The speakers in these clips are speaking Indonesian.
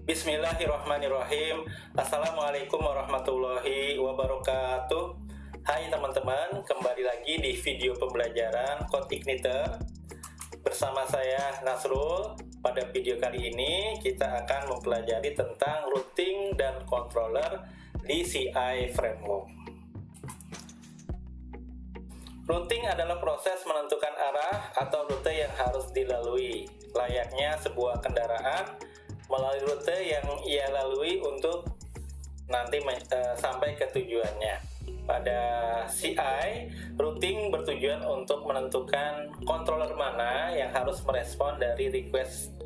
Bismillahirrahmanirrahim. Assalamualaikum warahmatullahi wabarakatuh. Hai teman-teman, kembali lagi di video pembelajaran CodeIgniter bersama saya Nasrul. Pada video kali ini kita akan mempelajari tentang routing dan controller di CI framework. Routing adalah proses menentukan arah atau rute yang harus dilalui, layaknya sebuah kendaraan melalui rute yang ia lalui untuk nanti sampai ke tujuannya. Pada CI, routing bertujuan untuk menentukan controller mana yang harus merespon dari request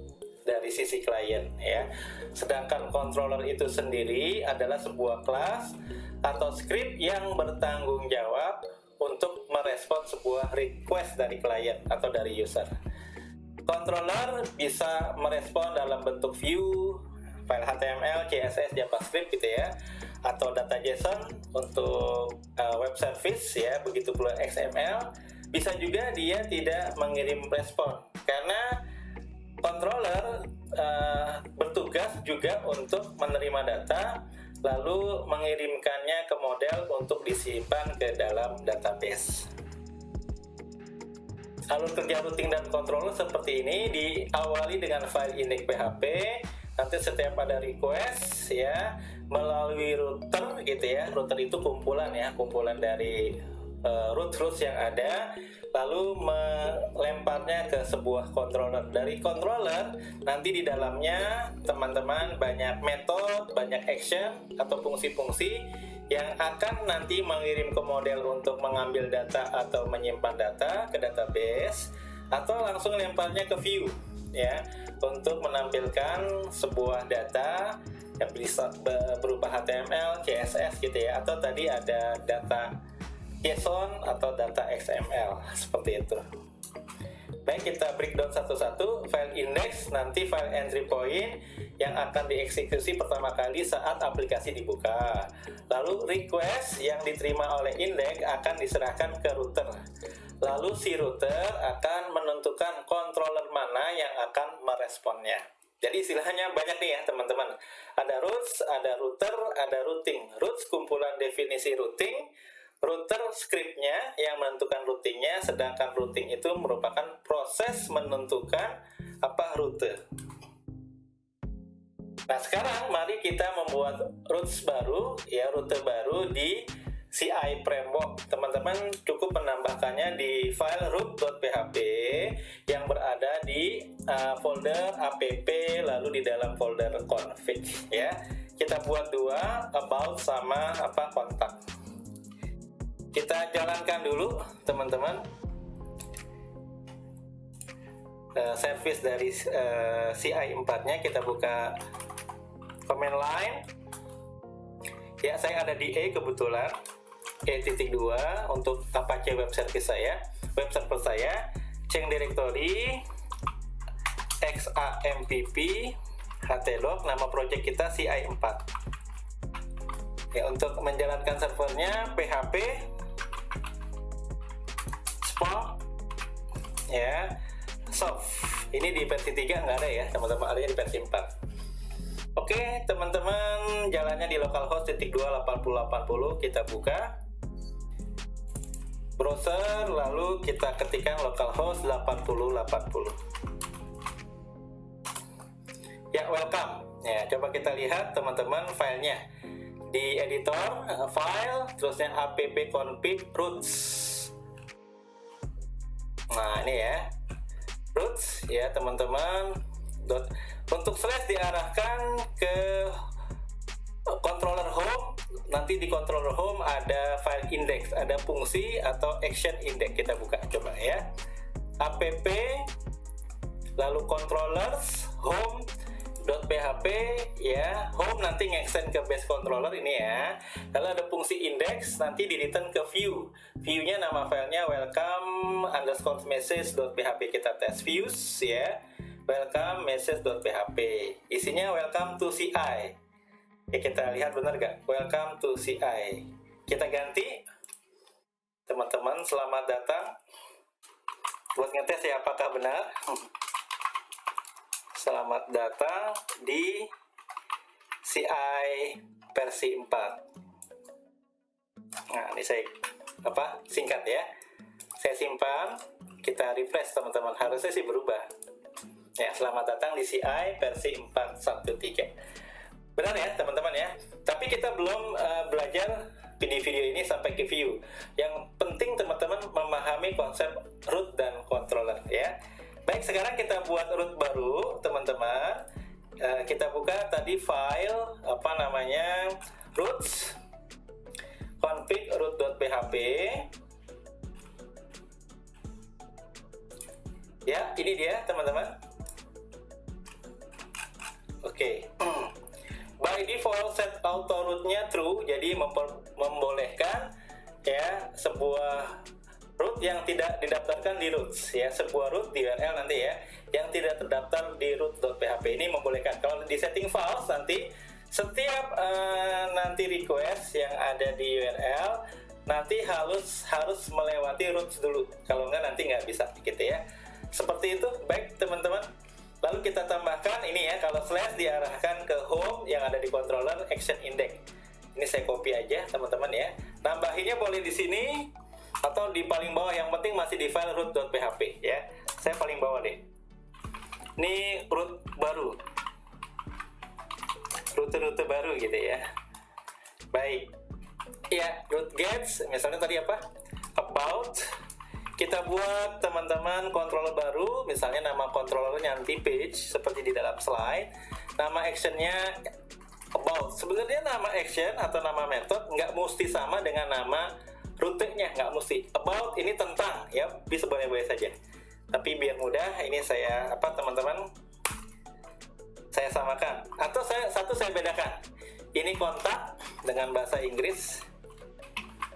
dari sisi klien, ya. Sedangkan controller itu sendiri adalah sebuah kelas atau script yang bertanggung jawab untuk merespon sebuah request dari klien atau dari user. Controller bisa merespon dalam bentuk view, file HTML, CSS, JavaScript gitu ya, atau data JSON untuk web service ya, begitu pula XML. Bisa juga dia tidak mengirim respon karena controller bertugas juga untuk menerima data lalu mengirimkannya ke model untuk disimpan ke dalam database. Alur kerja routing dan controller seperti ini, diawali dengan file index.php. Nanti setiap ada request ya melalui router gitu ya. Router itu kumpulan ya, kumpulan dari root-roots yang ada, lalu melemparnya ke sebuah controller. Dari controller nanti di dalamnya teman-teman banyak metode, banyak action atau fungsi-fungsi yang akan nanti mengirim ke model untuk mengambil data atau menyimpan data ke database, atau langsung lemparnya ke view ya untuk menampilkan sebuah data yang bisa berupa HTML, CSS gitu ya, atau tadi ada data JSON atau data XML seperti itu. Baik, kita breakdown satu-satu. File index nanti file entry point yang akan dieksekusi pertama kali saat aplikasi dibuka. Lalu request yang diterima oleh index akan diserahkan ke router. Lalu si router akan menentukan controller mana yang akan meresponnya. Jadi istilahnya banyak nih ya teman-teman. Ada routes, ada router, ada routing. Routes kumpulan definisi routing, router scriptnya yang menentukan routingnya, sedangkan routing itu merupakan proses menentukan rute. Nah sekarang mari kita membuat routes baru ya, rute baru di CI framework. Teman-teman cukup menambahkannya di file root.php yang berada di folder app lalu di dalam folder config ya. Kita buat dua, about sama kontak. Kita jalankan dulu teman-teman service dari CI 4-nya. Kita buka command line ya. Saya ada di kebetulan E.2 untuk Apache web service saya, web server saya. Change directory xampp htdoc, nama project kita CI 4 ya. Untuk menjalankan servernya php ya, soft. Ini di versi 3 nggak ada ya teman-teman, adanya di versi 4. Oke teman-teman, jalannya di localhost /28080. Kita buka browser lalu kita ketikkan localhost 8080 ya. Welcome ya. Coba kita lihat teman-teman filenya di editor, file, terusnya app config routes. Nah ini ya routes ya teman-teman. Untuk slash diarahkan ke controller home. Nanti di controller home ada file index, ada fungsi atau action index. Kita buka coba ya, app lalu controllers home.php ya. Home nanti nge-extend ke base controller ini ya. Lalu ada fungsi index, nanti di return ke view. Viewnya nama filenya welcome_message.php. Kita tes views ya, welcome message.php. Isinya welcome to CI ya. Kita lihat benar gak welcome to CI. Kita ganti teman-teman, selamat datang, buat ngetes ya apakah benar. Selamat datang di CI versi 4. Nah, ini saya singkat ya. Saya simpan, kita refresh teman-teman. Harusnya sih berubah. Ya, selamat datang di CI versi 4.1.3. Benar ya teman-teman ya. Tapi kita belum belajar video ini sampai ke view. Yang penting teman-teman memahami konsep root dan controller ya. Baik, sekarang kita buat root baru teman-teman. Kita buka tadi file roots config root.php. Ya, ini dia teman-teman. Oke. By default set auto root-nya true, jadi membolehkan ya sebuah root yang tidak didaftarkan di roots ya, sebuah root di URL nanti ya yang tidak terdaftar di root.php ini membolehkan. Kalau di setting false, nanti setiap nanti request yang ada di URL nanti harus melewati roots dulu, kalau enggak nanti nggak bisa gitu ya. Seperti itu. Baik teman-teman, lalu kita tambahkan ini ya, kalau slash diarahkan ke home yang ada di controller action index. Ini saya copy aja teman-teman ya. Nambahinnya boleh di sini atau di paling bawah, yang penting masih di file root.php ya. Saya paling bawah deh. Ini root baru, rute-rute baru gitu ya. Baik ya, root gets misalnya tadi about. Kita buat teman-teman controller baru, misalnya nama controllernya nanti page seperti di dalam slide. Nama actionnya about. Sebenarnya nama action atau nama method nggak mesti sama dengan nama rutenya, nggak mesti. About ini tentang ya, bisa boleh-boleh saja. Tapi biar mudah, ini saya teman-teman saya samakan atau saya bedakan. Ini kontak dengan bahasa Inggris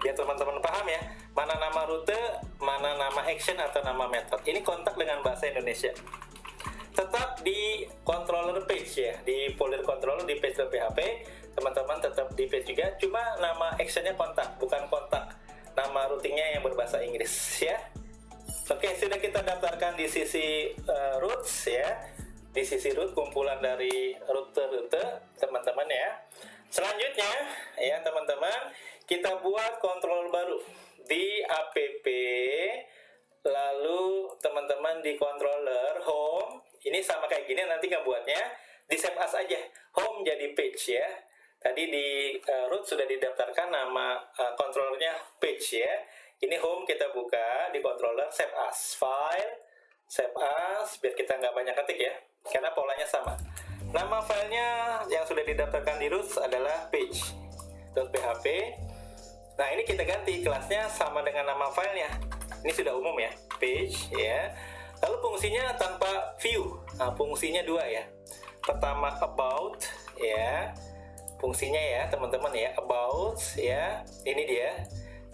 biar teman-teman paham ya, mana nama rute, mana nama action atau nama method. Ini kontak dengan bahasa Indonesia. Tetap di controller page ya, di folder controller di page.php, teman-teman tetap di page juga, cuma nama actionnya kontak, bukan kontak nama routingnya yang berbahasa Inggris ya. Oke, sudah kita daftarkan di sisi roots ya, di sisi root kumpulan dari rute-rute teman-teman ya. Selanjutnya ya teman-teman, kita buat controller baru di app, lalu teman-teman di controller home. Ini sama kayak gini, nanti nggak buatnya di save as aja, home jadi page ya. Tadi di root sudah didaftarkan nama controllernya page ya. Ini home, kita buka di controller, save as file, save as, biar kita nggak banyak ketik ya, karena polanya sama. Nama filenya yang sudah didaftarkan di root adalah page.php. Nah, ini kita ganti kelasnya sama dengan nama filenya. Ini sudah umum ya, page ya. Lalu fungsinya tanpa view. Nah, fungsinya dua ya. Pertama about ya. Fungsinya ya teman-teman ya, about ya. Ini dia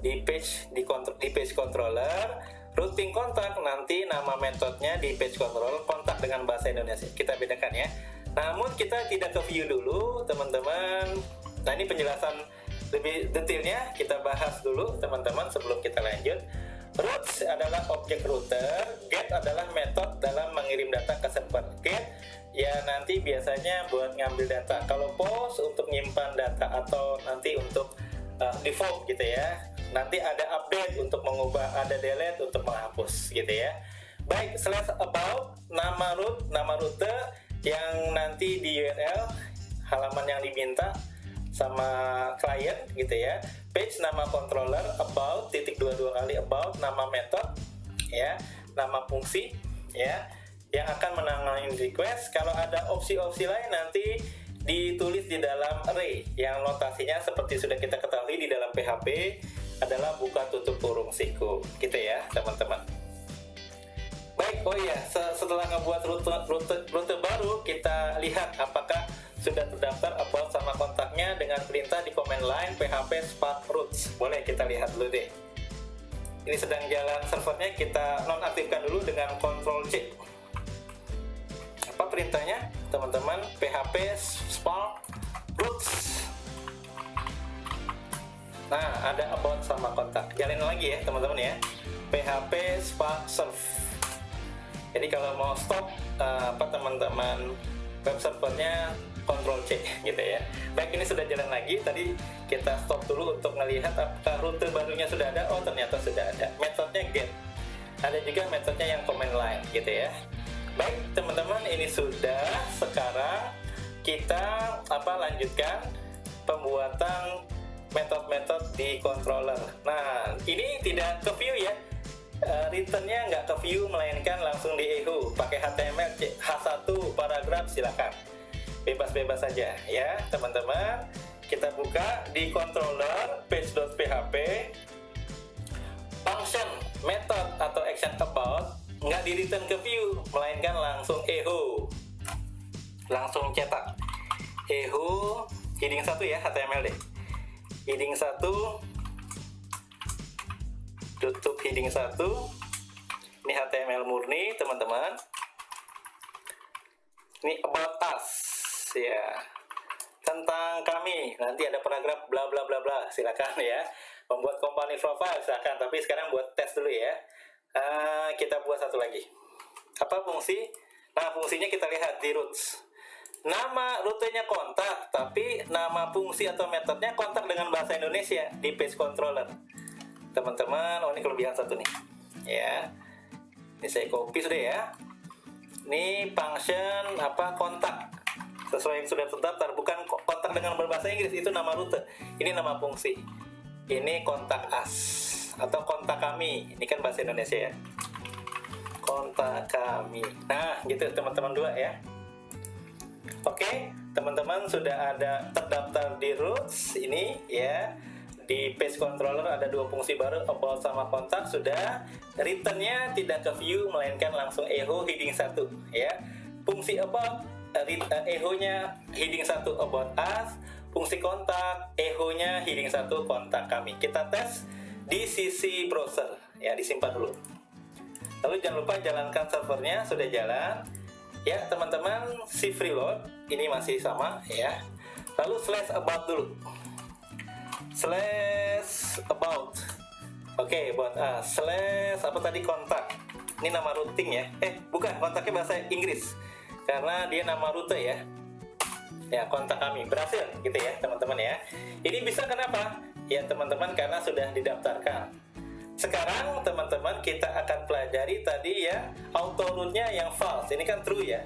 di page controller, routing kontak, nanti nama metodenya di page controller, kontak dengan bahasa Indonesia. Kita bedakan ya. Namun kita tidak ke view dulu teman-teman. Nah, ini penjelasan lebih detailnya kita bahas dulu teman-teman sebelum kita lanjut. Roots adalah objek router, get adalah metode dalam mengirim data ke server. Get ya nanti biasanya buat ngambil data. Kalau post untuk nyimpan data atau nanti untuk default gitu ya. Nanti ada update untuk mengubah, ada delete untuk menghapus gitu ya. Baik, slash about nama root, nama rute yang nanti di URL halaman yang diminta sama klien gitu ya. Page nama controller, about titik dua kali about, nama method ya, nama fungsi ya yang akan menangani request. Kalau ada opsi-opsi lain nanti ditulis di dalam array yang notasinya seperti sudah kita ketahui di dalam PHP adalah buka tutup kurung siku gitu ya teman-teman. Baik, oh iya, setelah ngebuat rute baru, kita lihat apakah sudah terdaftar about sama kontaknya dengan perintah di command line php spark roots. Boleh kita lihat dulu deh. Ini sedang jalan servernya, kita nonaktifkan dulu dengan Ctrl C. Apa perintahnya teman-teman? php spark roots. Nah, ada about sama kontak. Jalin lagi ya teman-teman ya. php spark serve. Jadi kalau mau stop teman-teman web servernya Ctrl C gitu ya. Baik, ini sudah jalan lagi. Tadi kita stop dulu untuk melihat apakah rute barunya sudah ada. Oh, ternyata sudah ada. Metodenya get. Ada juga metodenya yang command line gitu ya. Baik teman-teman, ini sudah. Sekarang kita lanjutkan pembuatan metode-metode di controller. Nah, ini tidak ke view ya. Returnnya nggak ke view, melainkan langsung di echo pakai HTML H1 paragraf, silakan bebas-bebas saja ya teman-teman. Kita buka di controller page.php, function method atau action about nggak di return ke view, melainkan langsung echo, langsung cetak echo heading 1 ya, HTML deh, heading 1, tutup heading 1. Ini HTML murni teman-teman. Ini about us ya, tentang kami. Nanti ada paragraf bla bla bla bla, silakan ya. Membuat company profile silakan, tapi sekarang buat tes dulu ya. Kita buat satu lagi. Apa fungsi? Nah, fungsinya kita lihat di roots. Nama rutenya kontak, tapi nama fungsi atau metodenya kontak dengan bahasa Indonesia di page controller. Teman-teman, oh ini kelebihan satu nih ya. Ini saya copy sudah ya. Ini function kontak sesuai yang sudah terdaftar, bukan kontak dengan berbahasa Inggris, itu nama rute. Ini nama fungsi. Ini kontak us atau kontak kami. Ini kan bahasa Indonesia ya. Kontak kami. Nah, gitu teman-teman dua ya. Oke, teman-teman sudah ada terdaftar di roots ini ya. Di page controller ada dua fungsi baru, about sama kontak sudah. Returnnya tidak ke view, melainkan langsung echo heading 1 ya. Fungsi about, echo-nya heading 1 about us. Fungsi kontak, echo-nya heading 1 kontak kami. Kita tes di sisi browser ya, disimpan dulu. Lalu jangan lupa jalankan servernya, sudah jalan ya teman-teman. Shift reload, ini masih sama ya. Lalu slash about dulu, slash about, oke, about us, slash kontak. Ini nama routing ya, bukan, kontaknya bahasa Inggris karena dia nama rute ya. Ya, kontak kami berhasil gitu ya teman-teman ya. Ini bisa kenapa? Ya teman-teman, karena sudah didaftarkan. Sekarang teman-teman kita akan pelajari tadi ya, auto root-nya yang false. Ini kan true ya.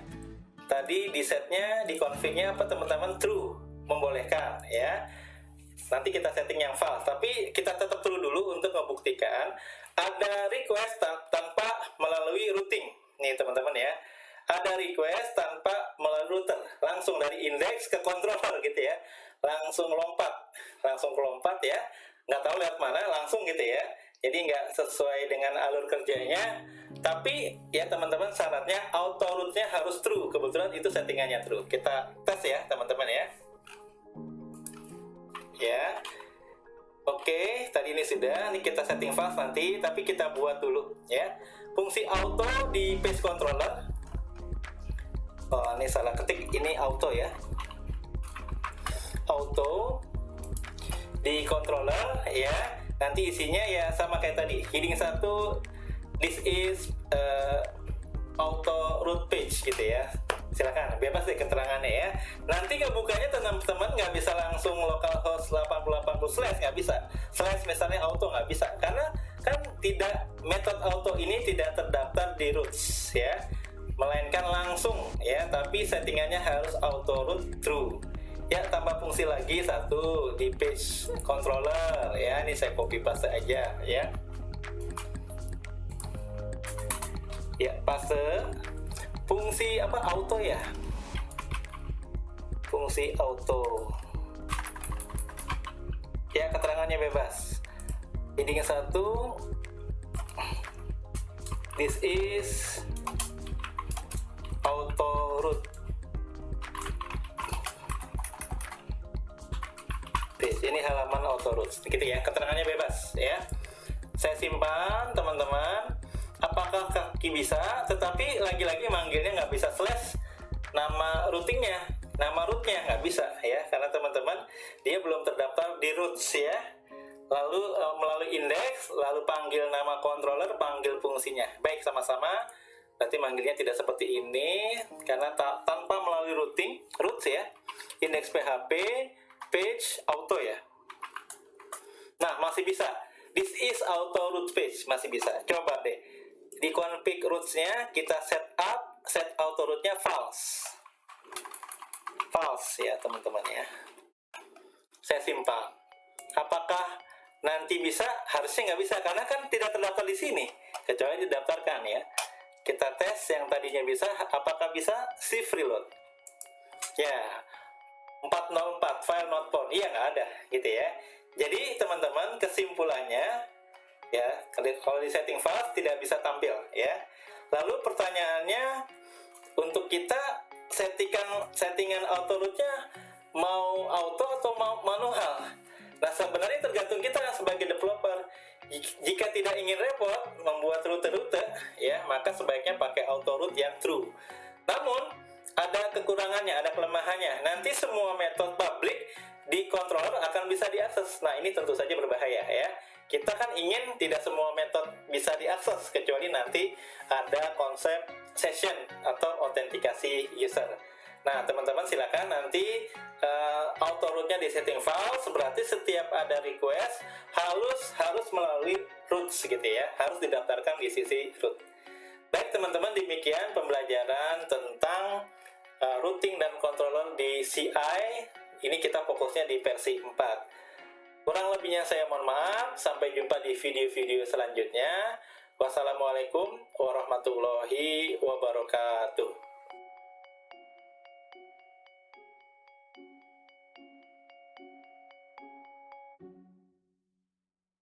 Tadi di setnya, di config-nya teman-teman? True, membolehkan ya. Nanti kita setting yang false, tapi kita tetap true dulu untuk membuktikan ada request tanpa melalui routing. Nih teman-teman ya, ada request tanpa melalui router, langsung dari index ke controller gitu ya, langsung lompat ya, nggak tahu lewat mana, langsung gitu ya. Jadi nggak sesuai dengan alur kerjanya. Tapi ya teman-teman, syaratnya auto root-nya harus true. Kebetulan itu settingannya true. Kita tes ya teman-teman ya. Ya, oke, tadi ini sudah. Ini kita setting fast nanti, tapi kita buat dulu ya. Fungsi auto di page controller. Oh, ini salah ketik. Ini auto ya. Auto di controller ya. Nanti isinya ya sama kayak tadi. Heading 1, this is auto root page gitu ya. Silakan, bebas deh keterangannya ya. Nanti ngebukanya teman-teman nggak bisa langsung localhost 8080 / nggak bisa. Slash misalnya auto nggak bisa, karena kan tidak, metode auto ini tidak terdaftar di roots ya, melainkan langsung ya. Tapi settingannya harus auto root true ya. Tambah fungsi lagi satu di page controller ya. Ini saya copy paste aja ya. Ya, paste. Fungsi auto ya, fungsi auto ya, keterangannya bebas. Heading 1, this is auto root page. Ini halaman auto root gitu ya, keterangannya bebas ya. Saya simpan teman-teman. Apakah kaki bisa, tetapi lagi-lagi manggilnya nggak bisa slash nama routingnya, nama rootnya nggak bisa ya, karena teman-teman dia belum terdaftar di roots ya. Lalu melalui index, lalu panggil nama controller, panggil fungsinya. Baik, sama-sama Berarti manggilnya tidak seperti ini karena tanpa melalui roots ya. Index PHP page auto ya. Nah, masih bisa. This is auto root page, masih bisa. Coba deh. Di config roots-nya kita set auto root-nya false. False ya, teman-teman ya. Saya simpan. Apakah nanti bisa? Harusnya nggak bisa karena kan tidak terdaftar di sini, kecuali didaftarkan ya. Kita tes yang tadinya bisa, apakah bisa shift reload? Ya, 404 file not found. Iya, nggak ada gitu ya. Jadi teman-teman, kesimpulannya ya, kalau di setting false tidak bisa tampil ya. Lalu pertanyaannya, untuk kita settingan auto root-nya mau auto atau mau manual? Nah, sebenarnya tergantung kita sebagai developer. Jika tidak ingin repot membuat rute-rute ya, maka sebaiknya pakai auto root yang true. Namun ada kekurangannya, ada kelemahannya. Nanti semua metode public di controller akan bisa diakses. Nah, ini tentu saja berbahaya ya. Kita kan ingin tidak semua metode bisa diakses, kecuali nanti ada konsep session atau autentikasi user. Nah, teman-teman silakan nanti auto root-nya di setting false, berarti setiap ada request harus melalui roots gitu ya, harus didaftarkan di sisi root. Baik teman-teman, demikian pembelajaran tentang routing dan controller di CI. Ini kita fokusnya di versi 4. Kurang lebihnya saya mohon maaf. Sampai jumpa di video-video selanjutnya. Wassalamualaikum warahmatullahi wabarakatuh.